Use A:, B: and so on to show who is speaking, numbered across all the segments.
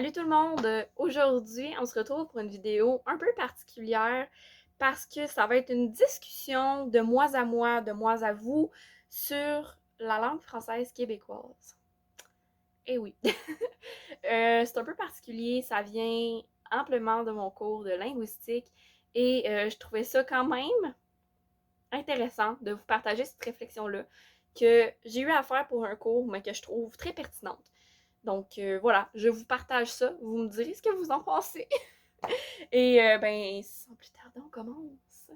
A: Salut tout le monde! Aujourd'hui, on se retrouve pour une vidéo un peu particulière parce que ça va être une discussion de moi à moi, de moi à vous sur la langue française québécoise. Eh oui! C'est un peu particulier, ça vient amplement de mon cours de linguistique et je trouvais ça quand même intéressant de vous partager cette réflexion-là que j'ai eu à faire pour un cours, mais que je trouve très pertinente. Donc voilà, je vous partage ça. Vous me direz ce que vous en pensez. Et ben, sans plus tarder, on commence.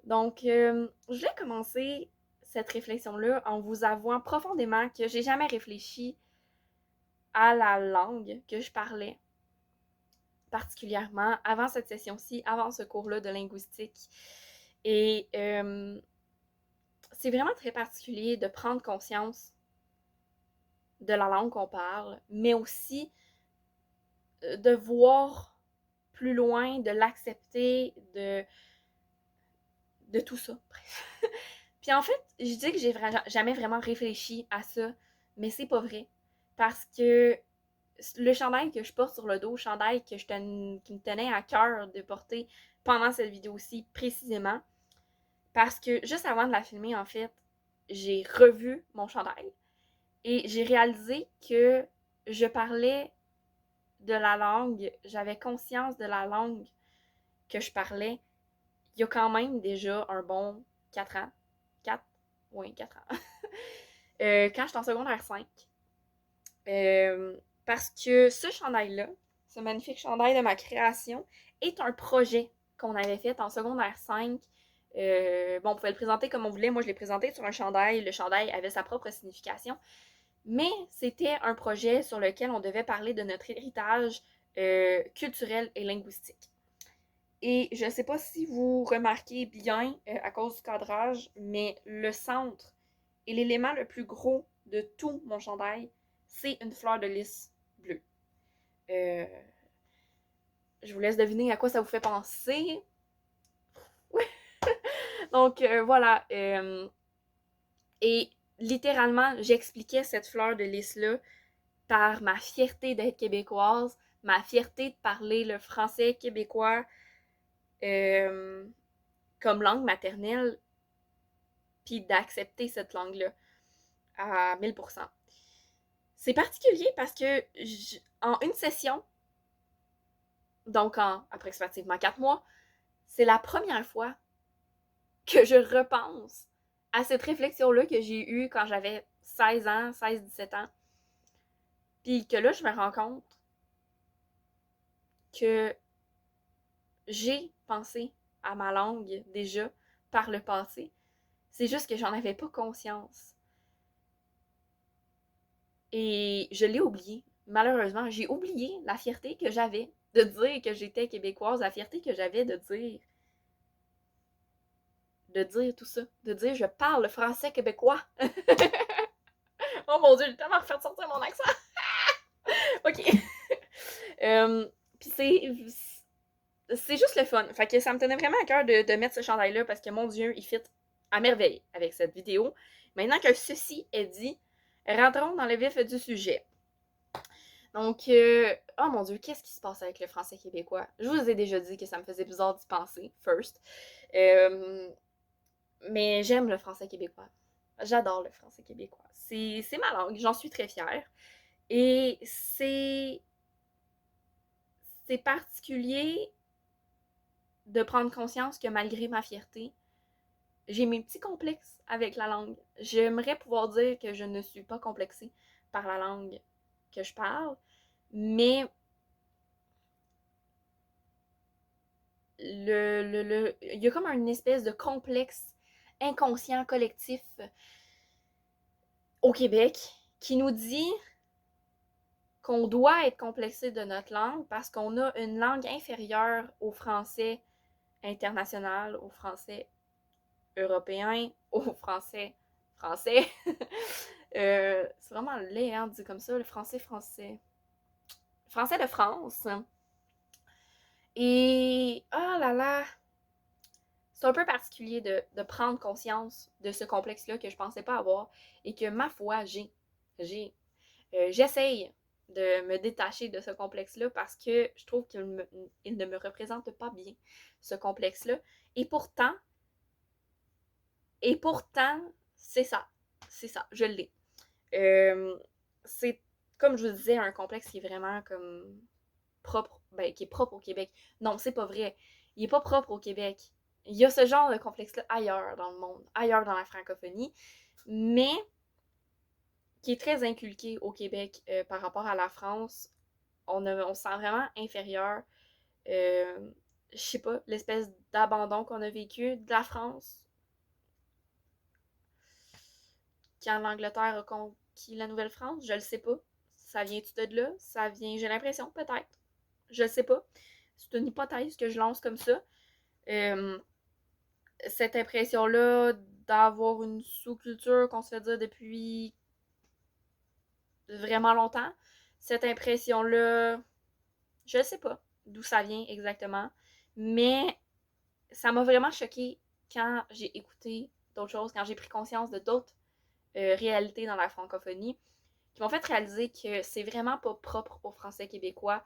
A: Donc, je vais commencer cette réflexion-là en vous avouant profondément que j'ai jamais réfléchi à la langue que je parlais, particulièrement avant cette session-ci, avant ce cours-là de linguistique. Et c'est vraiment très particulier de prendre conscience de la langue qu'on parle, mais aussi de voir plus loin, de l'accepter, de tout ça. Bref. Puis en fait, je dis que j'ai jamais vraiment réfléchi à ça, mais c'est pas vrai. Parce que le chandail que je porte sur le dos, le chandail qui me tenait à cœur de porter pendant cette vidéo-ci précisément, parce que juste avant de la filmer, en fait, j'ai revu mon chandail et j'ai réalisé que je parlais de la langue, j'avais conscience de la langue que je parlais il y a quand même déjà un bon 4 ans. 4? Oui, 4 ans. Quand j'étais en secondaire 5. Parce que ce chandail-là, ce magnifique chandail de ma création, est un projet qu'on avait fait en secondaire 5. Bon, on pouvait le présenter comme on voulait. Moi, je l'ai présenté sur un chandail. Le chandail avait sa propre signification. Mais c'était un projet sur lequel on devait parler de notre héritage culturel et linguistique. Et je ne sais pas si vous remarquez bien à cause du cadrage, mais le centre et l'élément le plus gros de tout mon chandail, c'est une fleur de lys bleue. Je vous laisse deviner à quoi ça vous fait penser. Donc voilà. Et littéralement, j'expliquais cette fleur de lys-là par ma fierté d'être québécoise, ma fierté de parler le français québécois comme langue maternelle, puis d'accepter cette langue-là à 1000%. C'est particulier parce que en une session, donc en approximativement 4 mois, c'est la première fois que je repense à cette réflexion-là que j'ai eue quand j'avais 16 ans, 16-17 ans. Puis que là, je me rends compte que j'ai pensé à ma langue déjà par le passé. C'est juste que j'en avais pas conscience. Et je l'ai oublié. Malheureusement, j'ai oublié la fierté que j'avais de dire que j'étais québécoise, la fierté que j'avais de dire tout ça, de dire je parle le français québécois. Oh mon dieu, j'ai tellement refait sortir mon accent. Ok. Puis c'est juste le fun. Fait que ça me tenait vraiment à cœur de mettre ce chandail-là parce que mon dieu, il fit à merveille avec cette vidéo. Maintenant que ceci est dit, rentrons dans le vif du sujet. Donc, oh mon dieu, qu'est-ce qui se passe avec le français québécois? Je vous ai déjà dit que ça me faisait bizarre d'y penser, first. Mais j'aime le français québécois. J'adore le français québécois. C'est ma langue, j'en suis très fière. Et c'est particulier de prendre conscience que malgré ma fierté, j'ai mes petits complexes avec la langue. J'aimerais pouvoir dire que je ne suis pas complexée par la langue que je parle, mais il y a comme une espèce de complexe inconscient collectif au Québec qui nous dit qu'on doit être complexé de notre langue parce qu'on a une langue inférieure au français international, au français européen, au français français. C'est vraiment laid, hein, dit comme ça, le français français. Français de France. Et, oh là là, c'est un peu particulier de prendre conscience de ce complexe-là que je pensais pas avoir et que, ma foi, j'essaye de me détacher de ce complexe-là parce que je trouve il ne me représente pas bien, ce complexe-là. Et pourtant, et pourtant, c'est ça. C'est ça, je l'ai. C'est, comme je vous disais, un complexe qui est vraiment comme propre, ben, qui est propre au Québec. Non, c'est pas vrai. Il est pas propre au Québec. Il y a ce genre de complexe-là ailleurs dans le monde, ailleurs dans la francophonie, mais qui est très inculqué au Québec par rapport à la France. On se sent vraiment inférieur. Euh, je sais pas, l'espèce d'abandon qu'on a vécu de la France quand l'Angleterre a conquis la Nouvelle-France, je le sais pas. Ça vient-tu de là? Ça vient, j'ai l'impression, peut-être. Je le sais pas. C'est une hypothèse que je lance comme ça. Euh, cette impression-là d'avoir une sous-culture qu'on se fait dire depuis vraiment longtemps, cette impression-là, je ne sais pas d'où ça vient exactement, mais ça m'a vraiment choquée quand j'ai écouté d'autres choses, quand j'ai pris conscience de d'autres réalités dans la francophonie, qui m'ont fait réaliser que c'est vraiment pas propre aux Français québécois,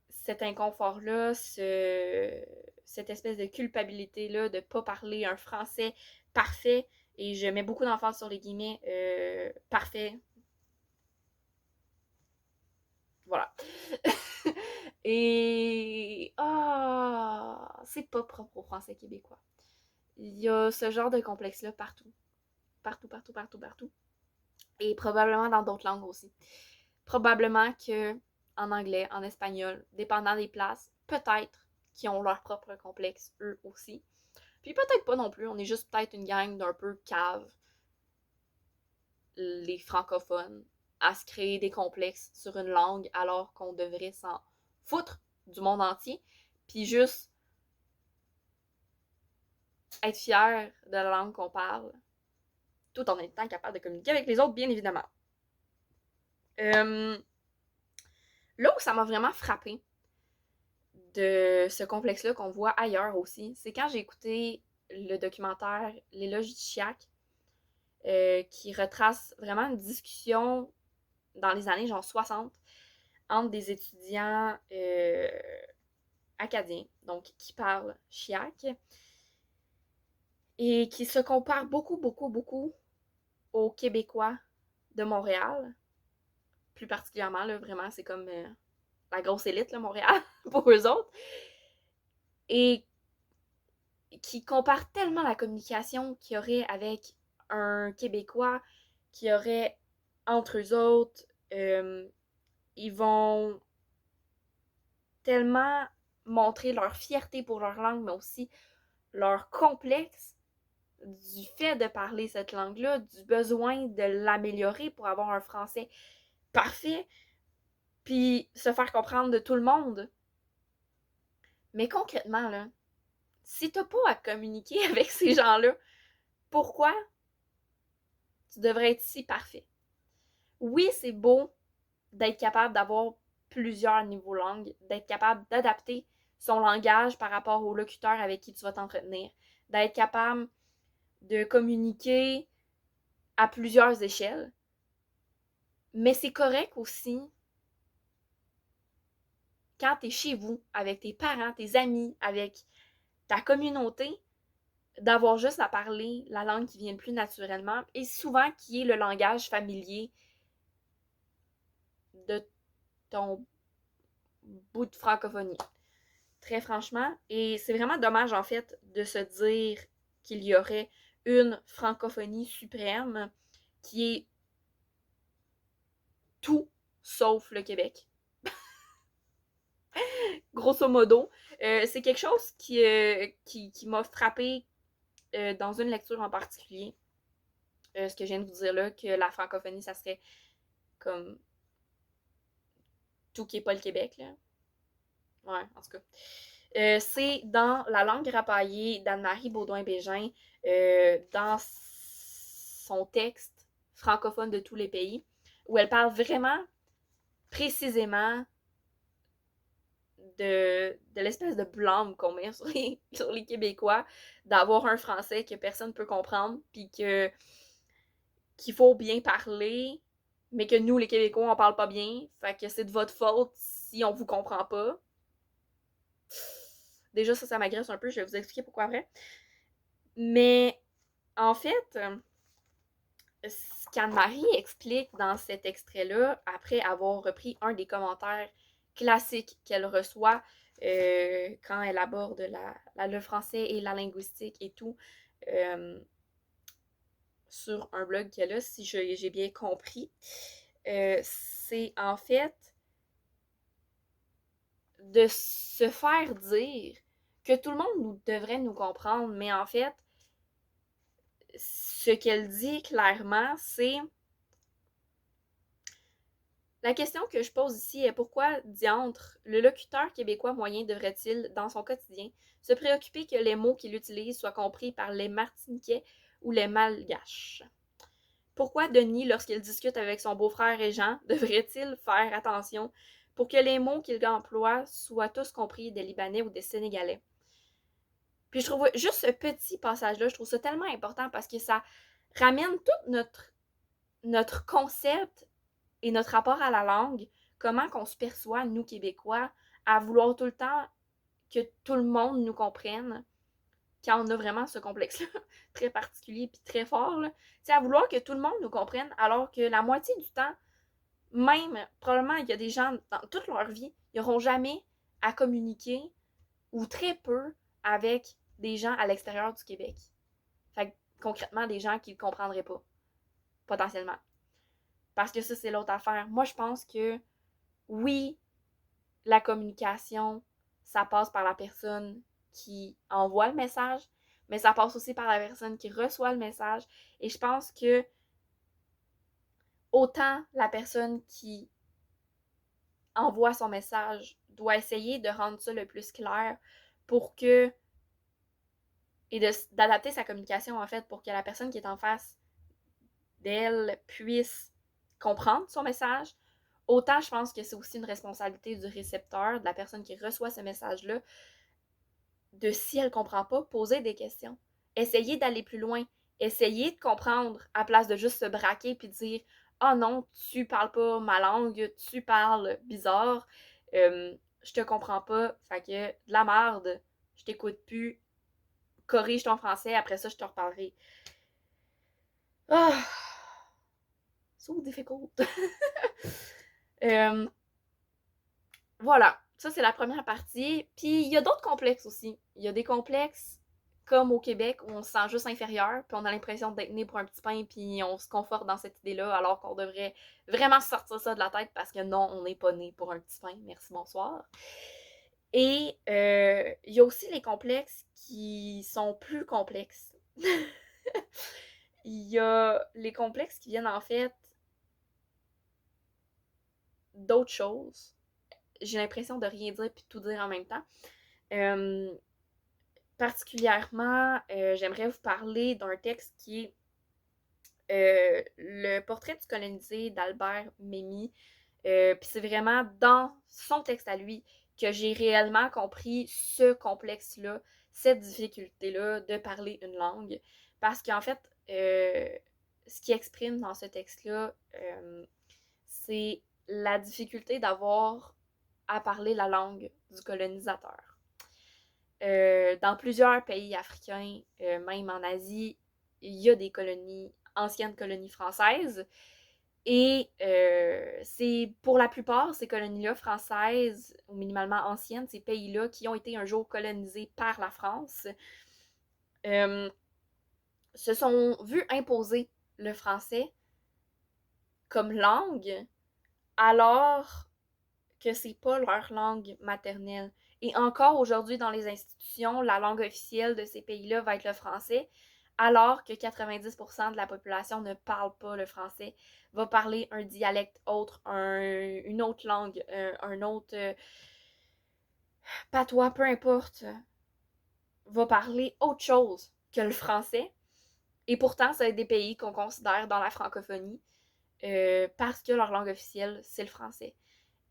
A: cet inconfort-là, cette espèce de culpabilité-là de pas parler un français parfait, et je mets beaucoup d'emphase sur les guillemets, parfait. Voilà. Et c'est pas propre aux Français québécois. Il y a ce genre de complexe-là partout. Partout, partout, partout, partout. Et probablement dans d'autres langues aussi. Probablement que en anglais, en espagnol, dépendant des places, peut-être qu'ils ont leur propre complexe, eux aussi. Puis peut-être pas non plus, on est juste peut-être une gang d'un peu cave, les francophones, à se créer des complexes sur une langue alors qu'on devrait s'en foutre du monde entier, puis juste être fier de la langue qu'on parle, tout en étant capable de communiquer avec les autres, bien évidemment. Euh, Là où ça m'a vraiment frappé de ce complexe-là qu'on voit ailleurs aussi, c'est quand j'ai écouté le documentaire L'éloge du Chiac, qui retrace vraiment une discussion dans les années genre 60 entre des étudiants acadiens, donc qui parlent chiac, et qui se comparent beaucoup, beaucoup, beaucoup aux Québécois de Montréal, plus particulièrement, là, vraiment, c'est comme la grosse élite, là, Montréal, pour eux autres, et qui comparent tellement la communication qu'il y aurait avec un Québécois, qu'il y aurait entre eux autres, ils vont tellement montrer leur fierté pour leur langue, mais aussi leur complexe du fait de parler cette langue-là, du besoin de l'améliorer pour avoir un français parfait, puis se faire comprendre de tout le monde. Mais concrètement, là, si t'as pas à communiquer avec ces gens-là, pourquoi tu devrais être si parfait? Oui, c'est beau d'être capable d'avoir plusieurs niveaux langue, d'être capable d'adapter son langage par rapport au locuteur avec qui tu vas t'entretenir, d'être capable de communiquer à plusieurs échelles. Mais c'est correct aussi quand t'es chez vous, avec tes parents, tes amis, avec ta communauté, d'avoir juste à parler la langue qui vient le plus naturellement et souvent qui est le langage familier de ton bout de francophonie. Très franchement. Et c'est vraiment dommage, en fait, de se dire qu'il y aurait une francophonie suprême qui est tout sauf le Québec. Grosso modo. C'est quelque chose qui m'a frappé dans une lecture en particulier. Ce que je viens de vous dire là, que la francophonie, ça serait comme tout qui est pas le Québec, là. Ouais, en tout cas. C'est dans La langue rapaillée d'Anne-Marie Baudouin-Bégin, dans son texte francophone de tous les pays, où elle parle vraiment précisément de l'espèce de blâme qu'on met sur les Québécois d'avoir un français que personne ne peut comprendre, puis qu'il faut bien parler, mais que nous, les Québécois, on parle pas bien, fait que c'est de votre faute si on vous comprend pas. Déjà, ça m'agresse un peu, je vais vous expliquer pourquoi après. Mais en fait, ce qu'Anne-Marie explique dans cet extrait-là, après avoir repris un des commentaires classiques qu'elle reçoit quand elle aborde le français et la linguistique et tout, euh, sur un blog qu'elle a, si j'ai bien compris, c'est en fait de se faire dire que tout le monde devrait nous comprendre, mais en fait, ce qu'elle dit clairement, c'est la question que je pose ici est pourquoi, diantre, le locuteur québécois moyen devrait-il, dans son quotidien, se préoccuper que les mots qu'il utilise soient compris par les Martiniquais ou les Malgaches? Pourquoi Denis, lorsqu'il discute avec son beau-frère Régent, devrait-il faire attention pour que les mots qu'il emploie soient tous compris des Libanais ou des Sénégalais? Puis je trouve juste ce petit passage-là, je trouve ça tellement important parce que ça ramène tout notre concept et notre rapport à la langue, comment qu'on se perçoit, nous, Québécois, à vouloir tout le temps que tout le monde nous comprenne, quand on a vraiment ce complexe-là, très particulier puis très fort, c'est à vouloir que tout le monde nous comprenne, alors que la moitié du temps, même, probablement, il y a des gens, dans toute leur vie, ils n'auront jamais à communiquer, ou très peu, avec des gens à l'extérieur du Québec. Fait que, concrètement, des gens qui ne comprendraient pas, potentiellement. Parce que ça, c'est l'autre affaire. Moi, je pense que oui, la communication, ça passe par la personne qui envoie le message, mais ça passe aussi par la personne qui reçoit le message. Et je pense que autant la personne qui envoie son message doit essayer de rendre ça le plus clair pour que et d'adapter sa communication en fait pour que la personne qui est en face d'elle puisse comprendre son message. Autant je pense que c'est aussi une responsabilité du récepteur, de la personne qui reçoit ce message-là, de si elle ne comprend pas, poser des questions. Essayer d'aller plus loin. Essayer de comprendre à place de juste se braquer puis dire oh non, tu parles pas ma langue, tu parles bizarre, je te comprends pas, fait que de la merde, je t'écoute plus, corrige ton français, après ça je te reparlerai. Ah, so difficult. euh, voilà, ça c'est la première partie. Puis il y a d'autres complexes aussi. Il y a des complexes comme au Québec où on se sent juste inférieur, puis on a l'impression d'être né pour un petit pain, puis on se conforte dans cette idée-là, alors qu'on devrait vraiment sortir ça de la tête parce que non, on n'est pas né pour un petit pain. Merci, bonsoir. Et il y a aussi les complexes qui sont plus complexes. Il y a les complexes qui viennent en fait d'autres choses. J'ai l'impression de rien dire puis de tout dire en même temps. Euh, particulièrement, j'aimerais vous parler d'un texte qui est le portrait du colonisé d'Albert Memmi. Puis c'est vraiment dans son texte à lui que j'ai réellement compris ce complexe-là, cette difficulté-là de parler une langue. Parce qu'en fait, ce qu'il exprime dans ce texte-là, c'est la difficulté d'avoir à parler la langue du colonisateur. Dans plusieurs pays africains, même en Asie, il y a des colonies, anciennes colonies françaises. Et c'est pour la plupart, ces colonies-là françaises, ou minimalement anciennes, ces pays-là qui ont été un jour colonisés par la France, euh, se sont vus imposer le français comme langue, alors que c'est pas leur langue maternelle. Et encore aujourd'hui, dans les institutions, la langue officielle de ces pays-là va être le français, alors que 90% de la population ne parle pas le français, va parler un dialecte autre, une autre langue, un autre patois, peu importe, va parler autre chose que le français. Et pourtant, c'est des pays qu'on considère dans la francophonie parce que leur langue officielle, c'est le français.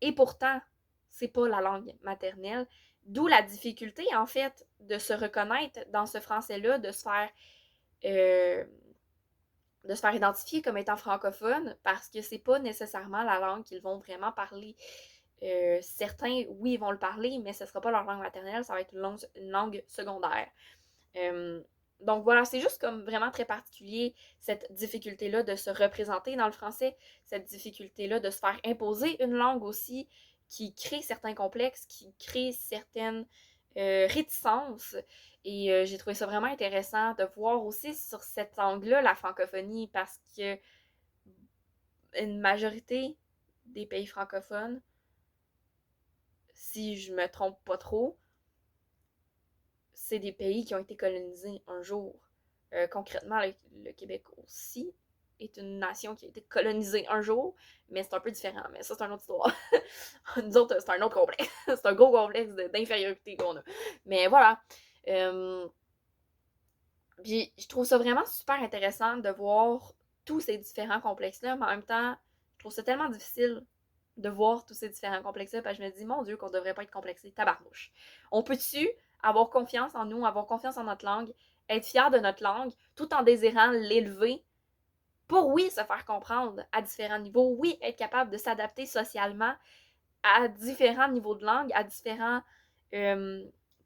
A: Et pourtant, c'est pas la langue maternelle. D'où la difficulté, en fait, de se reconnaître dans ce français-là, de se faire de se faire identifier comme étant francophone parce que c'est pas nécessairement la langue qu'ils vont vraiment parler. Certains, oui, ils vont le parler, mais ce sera pas leur langue maternelle, ça va être une langue secondaire. Donc voilà, c'est juste comme vraiment très particulier cette difficulté-là de se représenter dans le français, cette difficulté-là de se faire imposer une langue aussi qui crée certains complexes, qui crée certaines réticences. Et j'ai trouvé ça vraiment intéressant de voir aussi sur cet angle-là la francophonie parce que une majorité des pays francophones, si je me trompe pas trop, c'est des pays qui ont été colonisés un jour. Concrètement, le Québec aussi est une nation qui a été colonisée un jour, mais c'est un peu différent. Mais ça, c'est une autre histoire. Nous autres, c'est un autre complexe. C'est un gros complexe d'infériorité qu'on a. Mais voilà. Puis je trouve ça vraiment super intéressant de voir tous ces différents complexes-là, mais en même temps, je trouve ça tellement difficile de voir tous ces différents complexes-là, parce que je me dis, mon Dieu, qu'on devrait pas être complexé, tabarnouche. On peut-tu avoir confiance en nous, avoir confiance en notre langue, être fier de notre langue, tout en désirant l'élever pour, oui, se faire comprendre à différents niveaux, oui, être capable de s'adapter socialement à différents niveaux de langue, à différents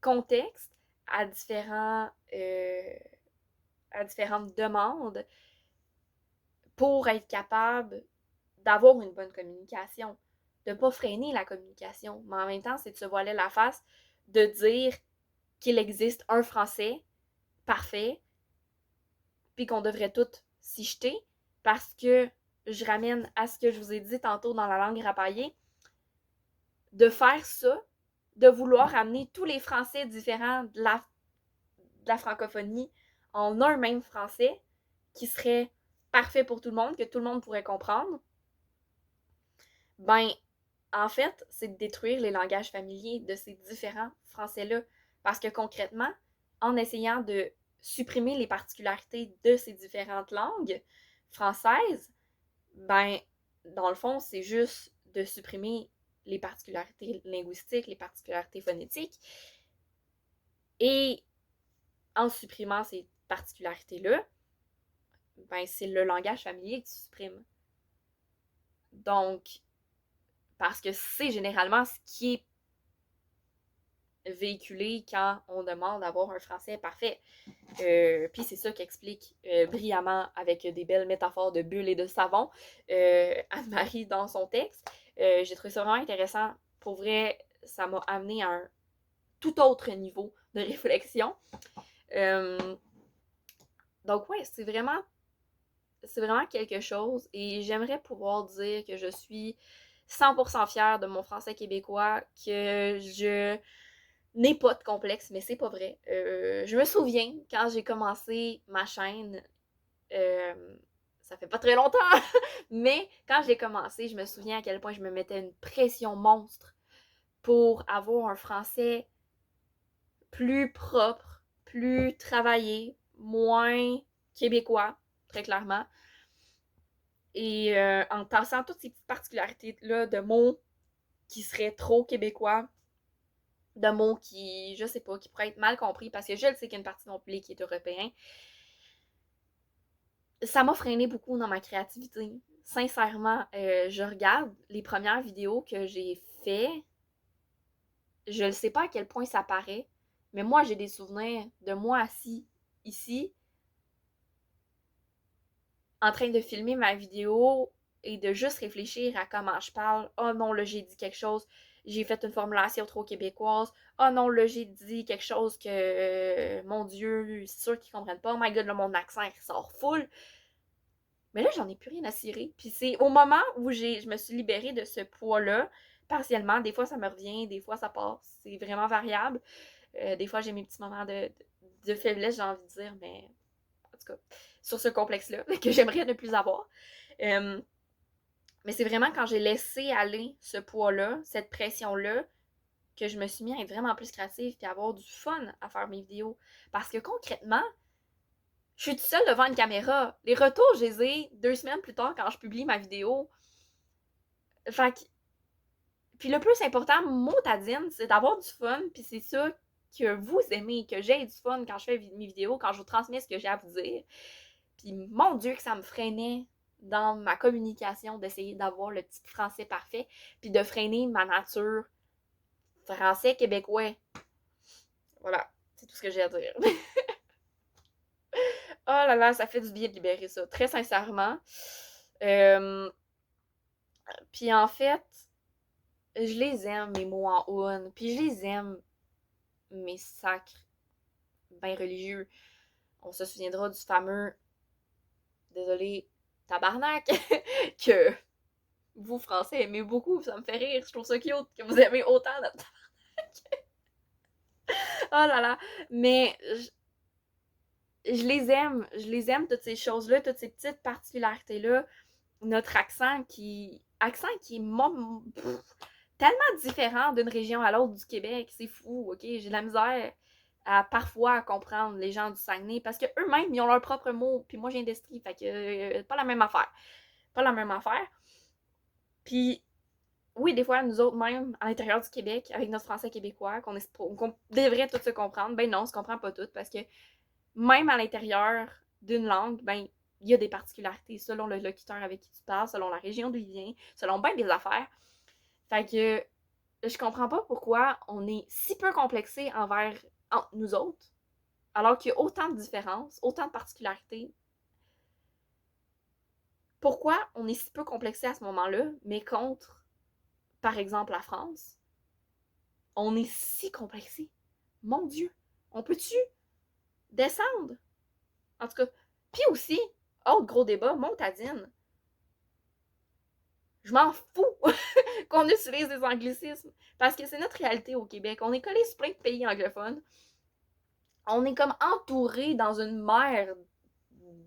A: contextes, à différentes demandes pour être capable d'avoir une bonne communication, de ne pas freiner la communication, mais en même temps, c'est de se voiler la face, de dire qu'il existe un français parfait, puis qu'on devrait tout s'y jeter, parce que je ramène à ce que je vous ai dit tantôt dans la langue rapaillée, de faire ça, de vouloir amener tous les Français différents de la francophonie en un même français, qui serait parfait pour tout le monde, que tout le monde pourrait comprendre, ben, en fait, c'est de détruire les langages familiers de ces différents français-là. Parce que concrètement, en essayant de supprimer les particularités de ces différentes langues françaises, ben, dans le fond, c'est juste de supprimer les particularités linguistiques, les particularités phonétiques. Et en supprimant ces particularités-là, ben, c'est le langage familier que tu supprimes. Donc, parce que c'est généralement ce qui est véhiculé quand on demande d'avoir un français parfait. Puis c'est ça qu'explique brillamment avec des belles métaphores de bulles et de savon Anne-Marie dans son texte. J'ai trouvé ça vraiment intéressant. Pour vrai, ça m'a amené à un tout autre niveau de réflexion. Donc ouais, c'est vraiment quelque chose et j'aimerais pouvoir dire que je suis 100% fière de mon français québécois, que je n'ai pas de complexe, mais c'est pas vrai. Je me souviens, quand j'ai commencé ma chaîne, ça fait pas très longtemps, mais quand j'ai commencé, je me souviens à quel point je me mettais une pression monstre pour avoir un français plus propre, plus travaillé, moins québécois, très clairement. Et en tassant toutes ces petites particularités-là de mots qui seraient trop québécois, de mots qui, je sais pas, qui pourraient être mal compris, parce que je le sais qu'il y a une partie de mon public qui est européen, ça m'a freiné beaucoup dans ma créativité. Sincèrement, je regarde les premières vidéos que j'ai fait, je ne sais pas à quel point ça paraît, mais moi, j'ai des souvenirs de moi assis ici, en train de filmer ma vidéo et de juste réfléchir à comment je parle. Oh non, là, j'ai dit quelque chose, j'ai fait une formulation trop québécoise. Oh non, là, j'ai dit quelque chose que, mon Dieu, c'est sûr qu'ils comprennent pas. Oh my God, là, mon accent, il sort full. Mais là, j'en ai plus rien à cirer. Puis c'est au moment où je me suis libérée de ce poids-là, partiellement, des fois ça me revient, des fois ça passe. C'est vraiment variable. Des fois, j'ai mes petits moments de faiblesse, j'ai envie de dire, mais en tout cas, sur ce complexe-là, que j'aimerais ne plus avoir. Mais c'est vraiment quand j'ai laissé aller ce poids-là, cette pression-là, que je me suis mis à être vraiment plus créative et à avoir du fun à faire mes vidéos. Parce que concrètement, je suis toute seule devant une caméra. Les retours, je les ai 2 semaines plus tard quand je publie ma vidéo. Fait que... Puis le plus important, motadine, c'est d'avoir du fun, puis c'est ça que vous aimez, que j'ai du fun quand je fais mes vidéos, quand je vous transmets ce que j'ai à vous dire. Puis mon Dieu que ça me freinait dans ma communication d'essayer d'avoir le petit français parfait, puis de freiner ma nature français québécois. Voilà, c'est tout ce que j'ai à dire. Oh là là, ça fait du bien de libérer ça, très sincèrement. Puis en fait, je les aime, mes mots en oun, puis je les aime, mes sacres bien religieux. On se souviendra du fameux, désolé, tabarnak, que vous, Français, aimez beaucoup, ça me fait rire, je trouve ça cute que vous aimez autant notre tabarnak. Oh là là, mais je les aime, toutes ces choses-là, toutes ces petites particularités-là. Notre accent qui est tellement différent d'une région à l'autre du Québec, c'est fou, ok? J'ai de la misère à parfois comprendre les gens du Saguenay parce que eux-mêmes, ils ont leurs propres mots, puis moi, j'ai d'Estrie, fait que pas la même affaire. Pas la même affaire. Puis, oui, des fois, nous autres, même, à l'intérieur du Québec, avec notre français québécois, qu'on devrait tout se comprendre, ben non, on se comprend pas tout parce que même à l'intérieur d'une langue, ben, il y a des particularités selon le locuteur avec qui tu parles, selon la région d'où il vient, selon bien des affaires. Fait que je comprends pas pourquoi on est si peu complexé entre nous autres, alors qu'il y a autant de différences, autant de particularités. Pourquoi on est si peu complexé à ce moment-là, mais contre, par exemple, la France, on est si complexé. Mon Dieu, on peut-tu descendre? En tout cas, puis aussi, autre gros débat, montadine. Je m'en fous qu'on utilise des anglicismes. Parce que c'est notre réalité au Québec. On est collé sur plein de pays anglophones. On est comme entouré dans une mer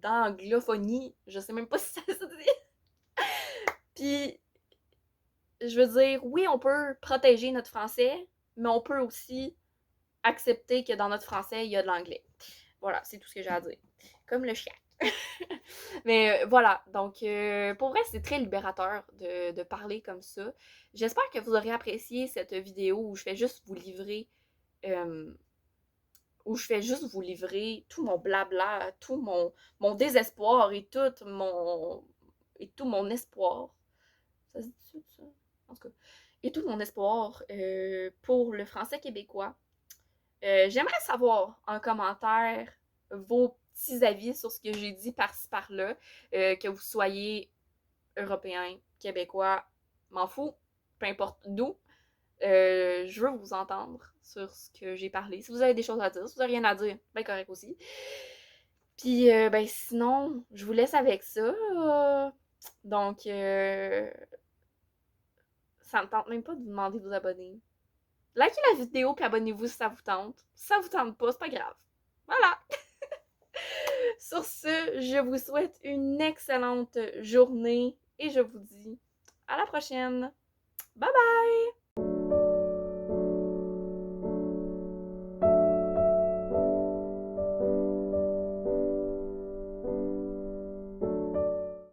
A: d'anglophonie. Je sais même pas si ça se dit. Puis, je veux dire, oui, on peut protéger notre français, mais on peut aussi accepter que dans notre français, il y a de l'anglais. Voilà, c'est tout ce que j'ai à dire. Comme le chien. Mais voilà, donc pour vrai, c'est très libérateur de parler comme ça. J'espère que vous aurez apprécié cette vidéo où je fais juste vous livrer euh, tout mon blabla, mon désespoir et tout mon espoir. Ça se dit ça? En tout cas. Et tout mon espoir pour le français québécois. J'aimerais savoir en commentaire vos petits avis sur ce que j'ai dit par-ci par-là, que vous soyez européen, québécois, m'en fous, peu importe d'où. Je veux vous entendre sur ce que j'ai parlé. Si vous avez des choses à dire, si vous n'avez rien à dire, ben correct aussi. Puis, ben sinon, je vous laisse avec ça. Donc, ça me tente même pas de vous demander de vous abonner. Likez la vidéo puis abonnez-vous si ça vous tente. Si ça vous tente pas, c'est pas grave. Voilà! Sur ce, je vous souhaite une excellente journée et je vous dis à la prochaine. Bye bye!